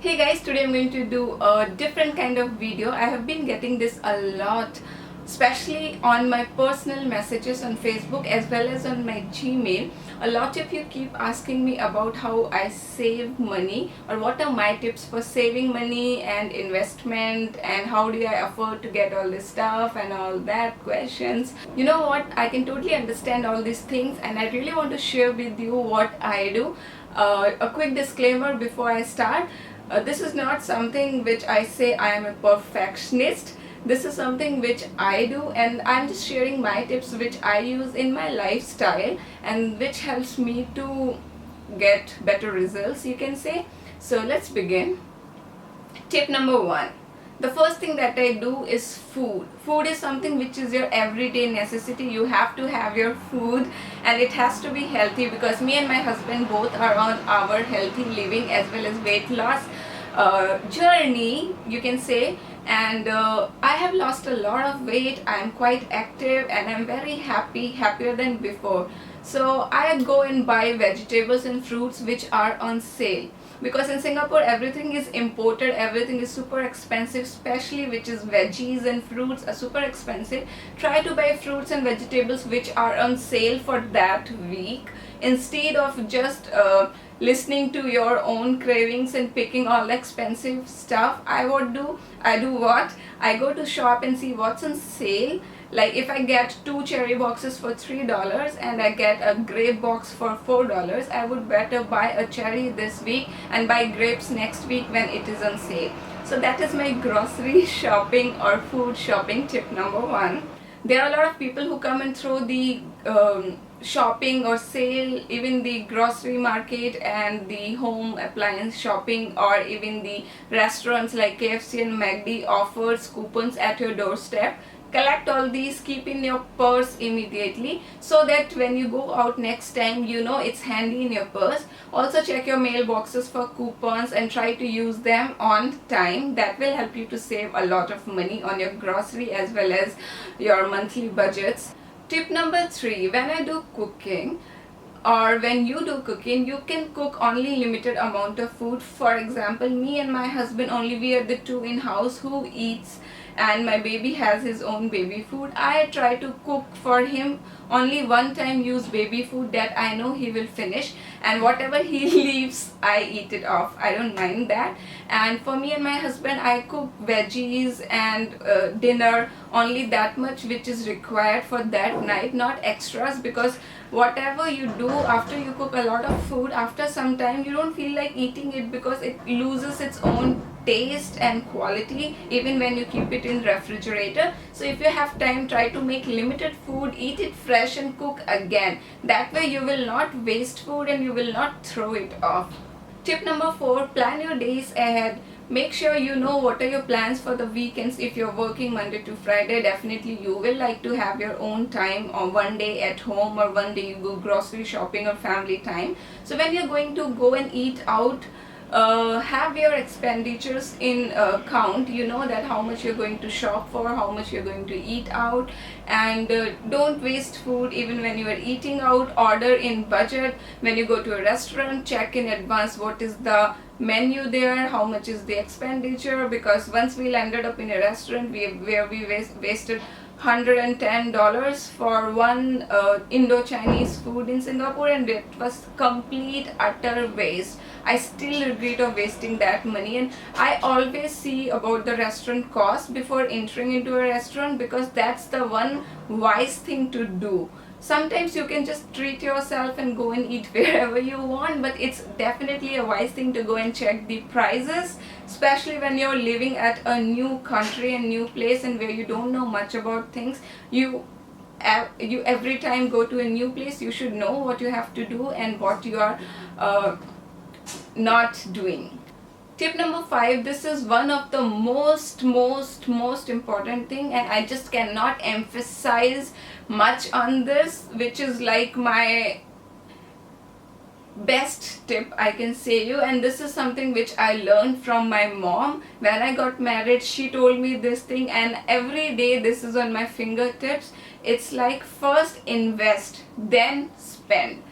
Hey guys, today I'm going to do a different kind of video. I have been getting this a lot, especially on my personal messages on Facebook as well as on my Gmail. A lot of you keep asking me about how I save money or what are my tips for saving money and investment and how do I afford to get all this stuff and all that questions. You know what? I can totally understand all these things and I really want to share with you what I do. A quick disclaimer before I start. This is not something which I say I am a perfectionist. This is something which I do, and I'm just sharing my tips which I use in my lifestyle and which helps me to get better results, you can say. So let's begin. Tip number one. The first thing that I do is food. Food is something which is your everyday necessity. You have to have your food and it has to be healthy because me and my husband both are on our healthy living as well as weight loss journey, you can say. And I have lost a lot of weight. I am quite active and I'm very happier than before. So I go and buy vegetables and fruits which are on sale, because in Singapore everything is imported, everything is super expensive, especially which is veggies and fruits are super expensive. Try to buy fruits and vegetables which are on sale for that week instead of just listening to your own cravings and picking all expensive stuff. I do what? I go to shop and see what's on sale. Like if I get 2 cherry boxes for $3 and I get a grape box for $4, I would better buy a cherry this week and buy grapes next week when it is on sale. So that is my grocery shopping or food shopping tip number one. There are a lot of people who come and throw the shopping or sale, even the grocery market and the home appliance shopping, or even the restaurants like KFC and McD offers coupons at your doorstep. Collect all these, keep in your purse immediately so that when you go out next time, you know it's handy in your purse. Also check your mailboxes for coupons and try to use them on time. That will help you to save a lot of money on your grocery as well as your monthly budgets. Tip number three, when I do cooking, or when you do cooking, you can cook only limited amount of food. For example, me and my husband, only we are the two in house who eats, and my baby has his own baby food. I try to cook for him only one time, use baby food that I know he will finish, and whatever he leaves I eat it off. I don't mind that. And for me and my husband, I cook veggies and dinner only that much which is required for that night, not extras, because whatever you do after you cook a lot of food, after some time you don't feel like eating it because it loses its own taste and quality even when you keep it in refrigerator. So if you have time, try to make limited food, eat it fresh and cook again. That way you will not waste food and you will not throw it off. Tip number four, plan your days ahead. Make sure you know what are your plans for the weekends. If you're working Monday to Friday, definitely you will like to have your own time, or one day at home, or one day you go grocery shopping or family time. So when you're going to go and eat out, have your expenditures in count. You know that how much you're going to shop for, how much you're going to eat out, and don't waste food even when you are eating out. Order in budget. When you go to a restaurant, check in advance what is the menu there, how much is the expenditure, because once we landed up in a restaurant where we wasted $110 for one Indo-Chinese food in Singapore, and it was complete utter waste. I still regret of wasting that money, and I always see about the restaurant cost before entering into a restaurant, because that's the one wise thing to do. Sometimes you can just treat yourself and go and eat wherever you want, but it's definitely a wise thing to go and check the prices, especially when you're living at a new country and new place and where you don't know much about things. You every time go to a new place, you should know what you have to do and what you are not doing. Tip number five, this is one of the most important thing, and I just cannot emphasize much on this, which is like my best tip I can say you. And this is something which I learned from my mom. When I got married, she told me this thing, and every day this is on my fingertips. It's like, first invest, then spend.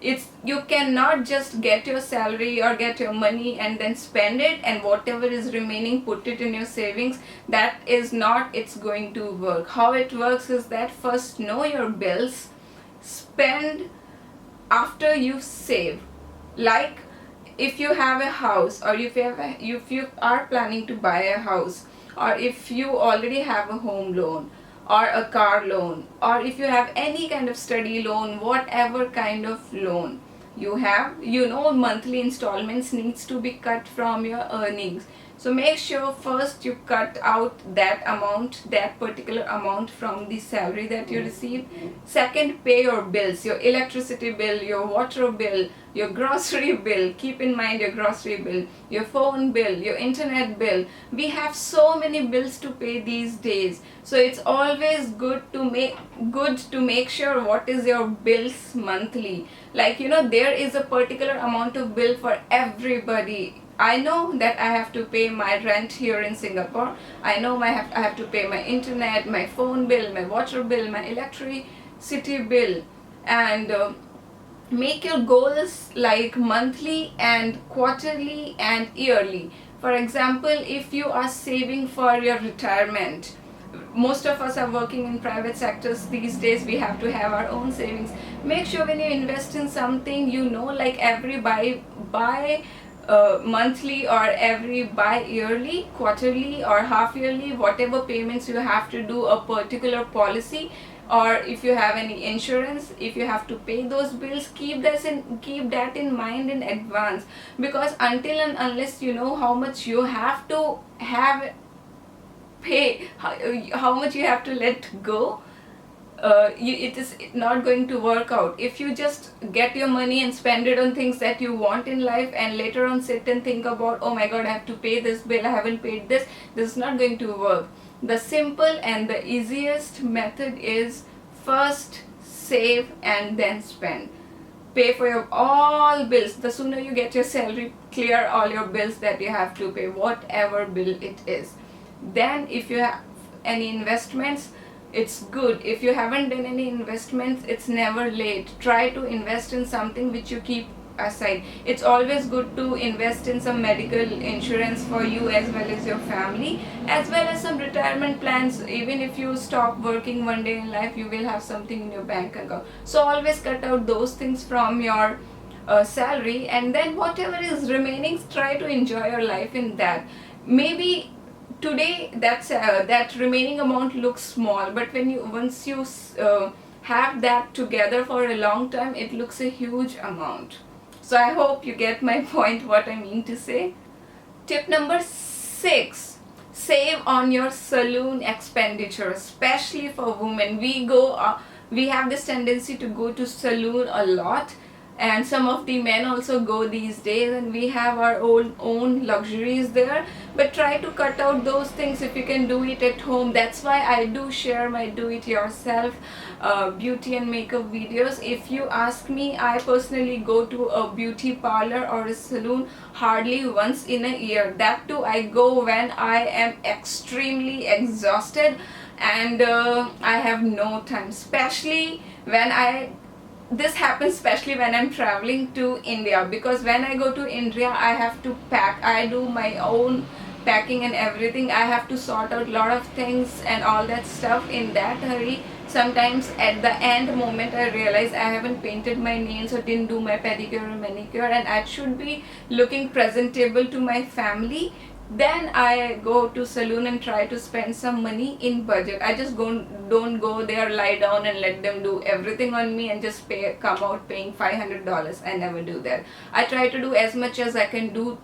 It's, you cannot just get your salary or get your money and then spend it, and whatever is remaining put it in your savings. That is not, it's going to work. How it works is that first know your bills, spend after you save. Like, if you have a house, or if you are planning to buy a house, or if you already have a home loan or a car loan, or if you have any kind of study loan, whatever kind of loan you have, you know, monthly installments needs to be cut from your earnings. So make sure first you cut out that amount, that particular amount from the salary that you receive. Second, pay your bills, your electricity bill, your water bill, your grocery bill. Keep in mind your grocery bill, your phone bill, your internet bill. We have so many bills to pay these days. So it's always good to make sure what is your bills monthly. Like, you know, there is a particular amount of bill for everybody. I know that I have to pay my rent here in Singapore. I know I have to pay my internet, my phone bill, my water bill, my electricity bill. And make your goals like monthly and quarterly and yearly. For example, if you are saving for your retirement, most of us are working in private sectors these days, we have to have our own savings. Make sure when you invest in something, you know, like every buy monthly, or every buy yearly, quarterly, or half yearly, whatever payments you have to do, a particular policy, or if you have any insurance, if you have to pay those bills, keep that in mind in advance. Because until and unless you know how much you have to pay, how much you have to let go, it is not going to work out. If you just get your money and spend it on things that you want in life, and later on sit and think about, oh my god, I have to pay this bill, I haven't paid this is not going to work. The simple and the easiest method is first save and then spend. Pay for your all bills. The sooner you get your salary, clear all your bills that you have to pay, whatever bill it is. Then if you have any investments, it's good. If you haven't done any investments, it's never late. Try to invest in something which you keep aside. It's always good to invest in some medical insurance for you as well as your family, as well as some retirement plans. Even if you stop working one day in life, you will have something in your bank account. So always cut out those things from your salary, and then whatever is remaining, try to enjoy your life in that. Maybe today that remaining amount looks small, but once you have that together for a long time, it looks a huge amount. So I hope you get my point, what I mean to say. Tip number 6, save on your saloon expenditure. Especially for women, we have this tendency to go to saloon a lot, and some of the men also go these days, and we have our own luxuries there. But try to cut out those things if you can do it at home. That's why I do share my do it yourself beauty and makeup videos. If you ask me, I personally go to a beauty parlor or a salon hardly once in a year. That too, I go when I am extremely exhausted and I have no time, especially when this happens especially when I'm traveling to India, because when I go to India, I have to pack. I do my own packing and everything. I have to sort out a lot of things and all that stuff in that hurry. Sometimes at the end moment, I realize I haven't painted my nails or didn't do my pedicure or manicure, and I should be looking presentable to my family. Then I go to saloon and try to spend some money in budget. I just don't go there, lie down and let them do everything on me and just come out paying $500. I never do that. I try to do as much as I can do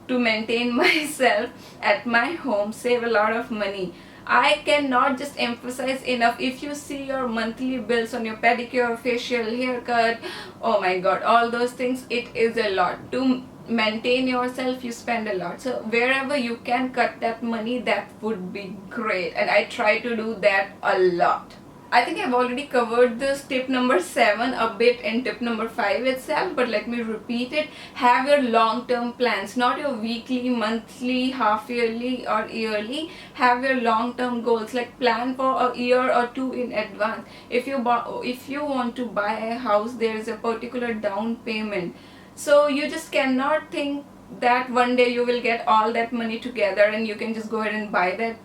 to maintain myself at my home, save a lot of money. I cannot just emphasize enough, if you see your monthly bills on your pedicure, facial, haircut, oh my god, all those things, it is a lot. To maintain yourself, you spend a lot. So wherever you can cut that money, that would be great, and I try to do that a lot. I think I've already covered this tip number 7 a bit in tip number 5 itself, but let me repeat it. Have your long-term plans, not your weekly, monthly, half-yearly or yearly. Have your long-term goals, like plan for a year or two in advance. If you want to buy a house, there is a particular down payment. So you just cannot think that one day you will get all that money together and you can just go ahead and buy that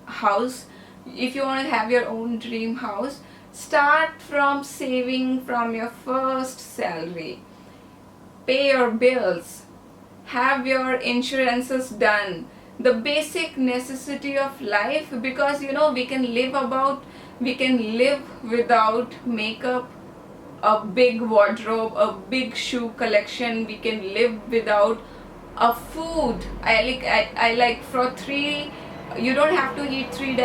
house. If you want to have your own dream house, start from saving from your first salary. Pay your bills, have your insurances done, the basic necessity of life, because we can live without makeup, a big wardrobe, a big shoe collection. We can live without a food. I like for three. You don't have to eat three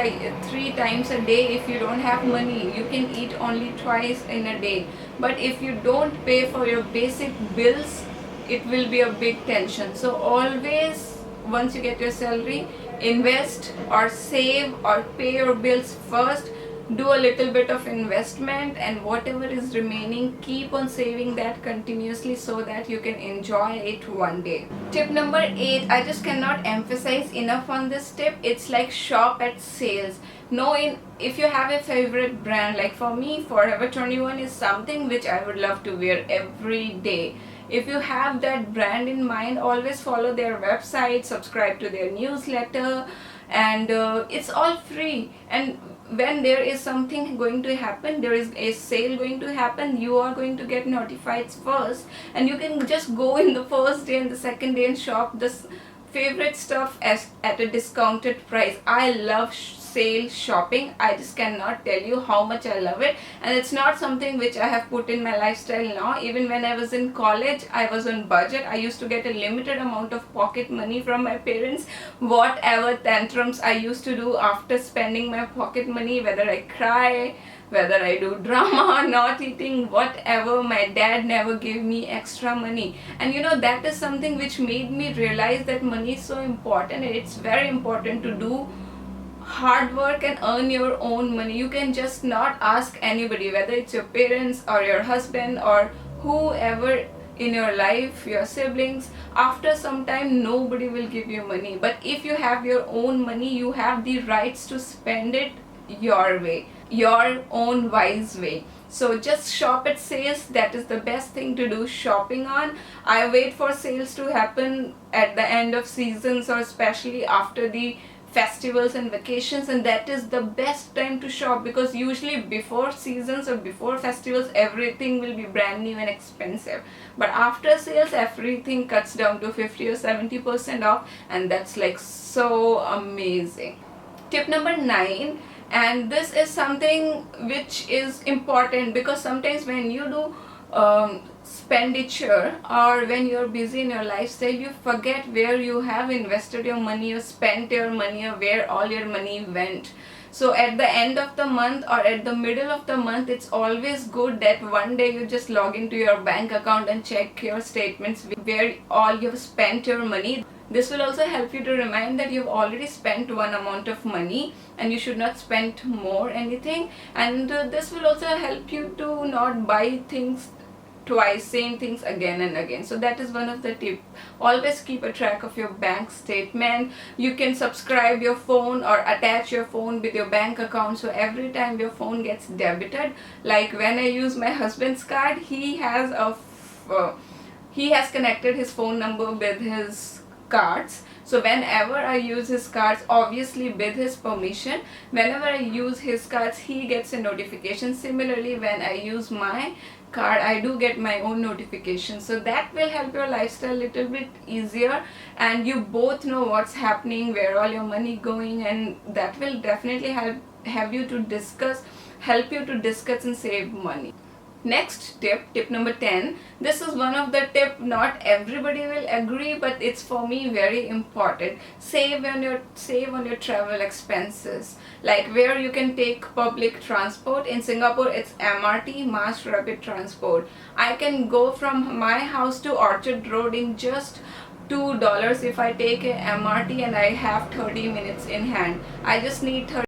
times a day if you don't have money. You can eat only twice in a day. But if you don't pay for your basic bills, it will be a big tension. So always, once you get your salary, invest or save or pay your bills first. Do a little bit of investment, and whatever is remaining, keep on saving that continuously so that you can enjoy it one day. Tip number 8, I just cannot emphasize enough on this tip. It's like shop at sales. If you have a favorite brand, like for me, Forever 21 is something which I would love to wear every day. If you have that brand in mind, always follow their website, subscribe to their newsletter, and it's all free. And when there is something going to happen, there is a sale going to happen, you are going to get notified first, and you can just go in the first day and the second day and shop this favorite stuff at a discounted price. I love sale shopping. I just cannot tell you how much I love it, and it's not something which I have put in my lifestyle now. Even when I was in college, I was on budget. I used to get a limited amount of pocket money from my parents. Whatever tantrums I used to do after spending my pocket money, whether I cry, whether I do drama, not eating, whatever, my dad never gave me extra money. And that is something which made me realize that money is so important, and it's very important to do hard work and earn your own money. You can just not ask anybody, whether it's your parents or your husband or whoever in your life, your siblings. After some time, nobody will give you money. But if you have your own money, you have the rights to spend it your way, your own wise way. So just shop at sales. That is the best thing to do shopping on. I wait for sales to happen at the end of seasons, or especially after the festivals and vacations, and that is the best time to shop, because usually before seasons or before festivals, everything will be brand new and expensive. But after sales, everything cuts down to 50 or 70% off, and that's like so amazing. Tip number 9, and this is something which is important, because sometimes when you do expenditure, or when you're busy in your lifestyle, you forget where you have invested your money, you spent your money, or where all your money went. So at the end of the month or at the middle of the month, it's always good that one day you just log into your bank account and check your statements where all you've spent your money. This will also help you to remind that you've already spent one amount of money and you should not spend more anything. And this will also help you to not buy things twice, same things again and again. So that is one of the tips. Always keep a track of your bank statement. You can subscribe your phone or attach your phone with your bank account, so every time your phone gets debited, like when I use my husband's card, he has connected his phone number with his cards. So whenever I use his cards, obviously with his permission, whenever I use his cards, he gets a notification. Similarly, when I use my card, I do get my own notification. So that will help your lifestyle a little bit easier, and you both know what's happening, where all your money going, and that will definitely help you to discuss and save money. Next tip number 10. This is one of the tip not everybody will agree, but it's for me very important. Save on your travel expenses, like where you can take public transport. In Singapore, it's MRT, Mass Rapid Transport. I can go from my house to Orchard Road in just $2 if I take a MRT, and I have 30 minutes in hand. I just need 30